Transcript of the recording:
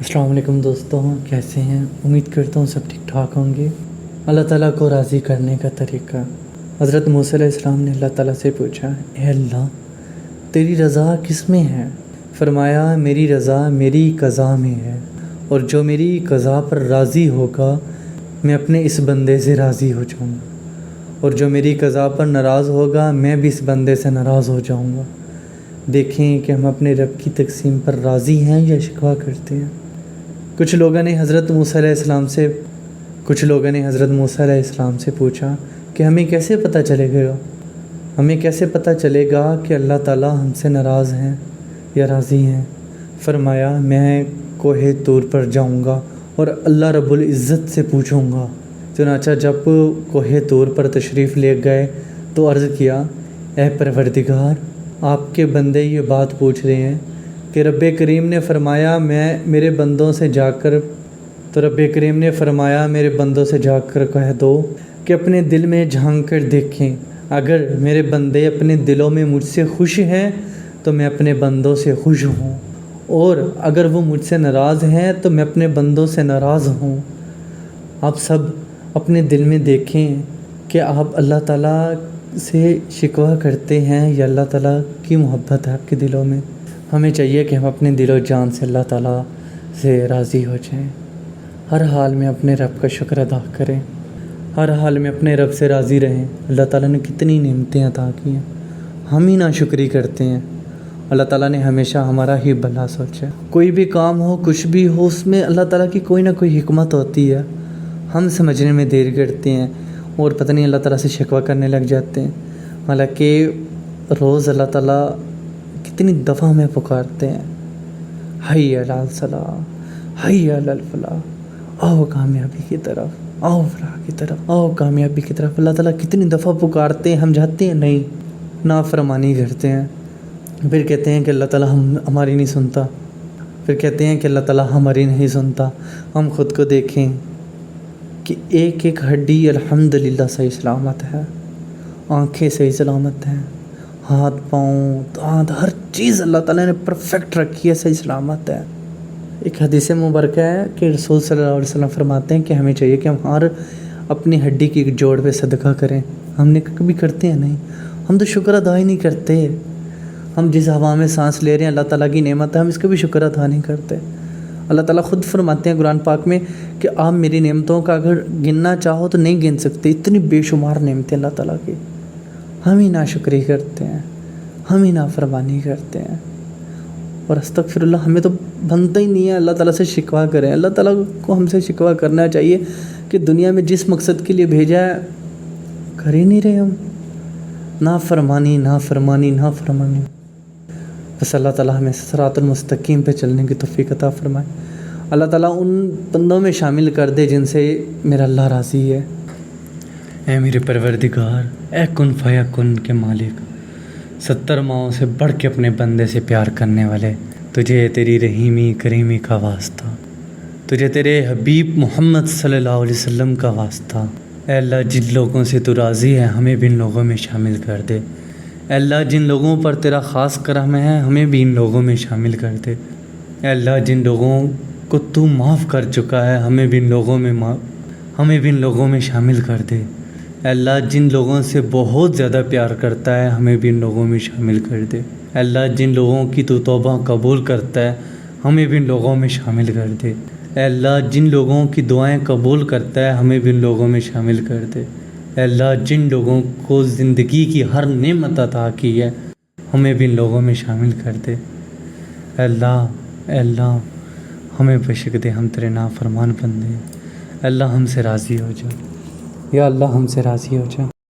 السلام علیکم دوستوں، کیسے ہیں؟ امید کرتا ہوں سب ٹھیک ٹھاک ہوں گے۔ اللہ تعالیٰ کو راضی کرنے کا طریقہ۔ حضرت موسیٰ علیہ السلام نے اللہ تعالیٰ سے پوچھا، اے اللہ، تیری رضا کس میں ہے؟ فرمایا، میری رضا میری قضا میں ہے، اور جو میری قضا پر راضی ہوگا میں اپنے اس بندے سے راضی ہو جاؤں گا، اور جو میری قضا پر ناراض ہوگا میں بھی اس بندے سے ناراض ہو جاؤں گا۔ دیکھیں کہ ہم اپنے رب کی تقسیم پر راضی ہیں یا شکوہ کرتے ہیں۔ کچھ لوگوں نے حضرت موسیٰ علیہ السلام سے پوچھا کہ ہمیں کیسے پتہ چلے گا کہ اللہ تعالیٰ ہم سے ناراض ہیں یا راضی ہیں؟ فرمایا، میں کوہ طور پر جاؤں گا اور اللہ رب العزت سے پوچھوں گا۔ چنانچہ جب کوہ طور پر تشریف لے گئے تو عرض کیا، اے پروردگار، آپ کے بندے یہ بات پوچھ رہے ہیں کہ رب کریم نے فرمایا میرے بندوں سے جا کر کہہ دو کہ اپنے دل میں جھانک کر دیکھیں، اگر میرے بندے اپنے دلوں میں مجھ سے خوش ہیں تو میں اپنے بندوں سے خوش ہوں، اور اگر وہ مجھ سے ناراض ہیں تو میں اپنے بندوں سے ناراض ہوں۔ آپ سب اپنے دل میں دیکھیں کہ آپ اللہ تعالیٰ سے شکوہ کرتے ہیں یا اللہ تعالیٰ کی محبت ہے آپ کے دلوں میں۔ ہمیں چاہیے کہ ہم اپنے دل و جان سے اللہ تعالیٰ سے راضی ہو جائیں، ہر حال میں اپنے رب کا شکر ادا کریں، ہر حال میں اپنے رب سے راضی رہیں۔ اللہ تعالیٰ نے کتنی نعمتیں عطا کی ہیں، ہم ہی ناشکری کرتے ہیں۔ اللہ تعالیٰ نے ہمیشہ ہمارا ہی بھلا سوچا ہے۔ کوئی بھی کام ہو، کچھ بھی ہو، اس میں اللہ تعالیٰ کی کوئی نہ کوئی حکمت ہوتی ہے، ہم سمجھنے میں دیر کرتے ہیں اور پتہ نہیں اللہ تعالیٰ سے شکوہ کرنے لگ جاتے ہیں۔ حالانکہ روز اللہ تعالیٰ کتنی دفعہ ہمیں پکارتے ہیں، حی علی الصلاۃ، حی علی الفلاح، آؤ کامیابی کی طرف، آؤ فلاح کی طرف، آؤ کامیابی کی طرف۔ اللہ تعالیٰ کتنی دفعہ پکارتے ہیں، ہم جاتے ہیں نہیں، نافرمانی کرتے ہیں، پھر کہتے ہیں کہ اللہ تعالیٰ ہماری نہیں سنتا۔ ہم خود کو دیکھیں کہ ایک ایک ہڈی الحمدللہ صحیح سلامت ہے، آنکھیں صحیح سلامت ہیں، ہاتھ پاؤں دانت ہر چیز اللہ تعالیٰ نے پرفیکٹ رکھی ہے، صحیح سلامت ہے۔ ایک حدیث مبارکہ ہے کہ رسول صلی اللہ علیہ وسلم فرماتے ہیں کہ ہمیں چاہیے کہ ہم ہر اپنی ہڈی کی ایک جوڑ پہ صدقہ کریں۔ ہم نے کبھی کرتے ہیں نہیں، ہم تو شکر ادا ہی نہیں کرتے۔ ہم جس ہوا میں سانس لے رہے ہیں اللہ تعالیٰ کی نعمت ہے، ہم اس کا بھی شکر ادا نہیں کرتے۔ اللہ تعالیٰ خود فرماتے ہیں قرآن پاک میں کہ آپ میری نعمتوں کا اگر گننا چاہو تو نہیں گن سکتے، اتنی بے شمار نعمتیں اللہ تعالیٰ کی۔ ہم ہی ناشکری کرتے ہیں، ہم ہی نافرمانی کرتے ہیں، اور استغفر اللہ، ہمیں تو بنتا ہی نہیں ہے اللہ تعالیٰ سے شکوہ کریں۔ اللہ تعالیٰ کو ہم سے شکوہ کرنا چاہیے کہ دنیا میں جس مقصد کے لیے بھیجا ہے کر ہی نہیں رہے ہم، نافرمانی۔ بس اللہ تعالیٰ ہمیں صراط المستقیم پہ چلنے کی توفیق عطا فرمائے۔ اللہ تعالیٰ ان بندوں میں شامل کر دے جن سے میرا اللہ راضی ہے۔ اے میرے پروردگار، اے کن فیکن کے مالک، 70 ماؤں سے بڑھ کے اپنے بندے سے پیار کرنے والے، تجھے تیری رحیمی کریمی کا واسطہ، تجھے تیرے حبیب محمد صلی اللہ علیہ وسلم کا واسطہ۔ اے اللہ، جن لوگوں سے تو راضی ہے ہمیں بھی ان لوگوں میں شامل کر دے۔ اے اللہ، جن لوگوں پر تیرا خاص کرم ہے ہمیں بھی ان لوگوں میں شامل کر دے۔ اے اللہ، جن لوگوں کو تو معاف کر چکا ہے ہمیں بھی ان لوگوں میں شامل کر دے۔ اے اللہ، جن لوگوں سے بہت زیادہ پیار کرتا ہے ہمیں بھی ان لوگوں میں شامل کر دے۔ اے اللہ، جن لوگوں کی تو توبہ قبول کرتا ہے ہمیں بھی ان لوگوں میں شامل کر دے۔ اے اللہ، جن لوگوں کی دعائیں قبول کرتا ہے ہمیں بھی ان لوگوں میں شامل کر دے۔ اے اللہ، جن لوگوں کو زندگی کی ہر نعمت عطا کی ہے ہمیں بھی ان لوگوں میں شامل کر دے۔ اے اللہ، ہمیں بخش دے، ہم تیرے نافرمان بندے ہیں۔ اے اللہ، ہم سے راضی ہو جا، یا اللہ ہم سے راضی ہو جا۔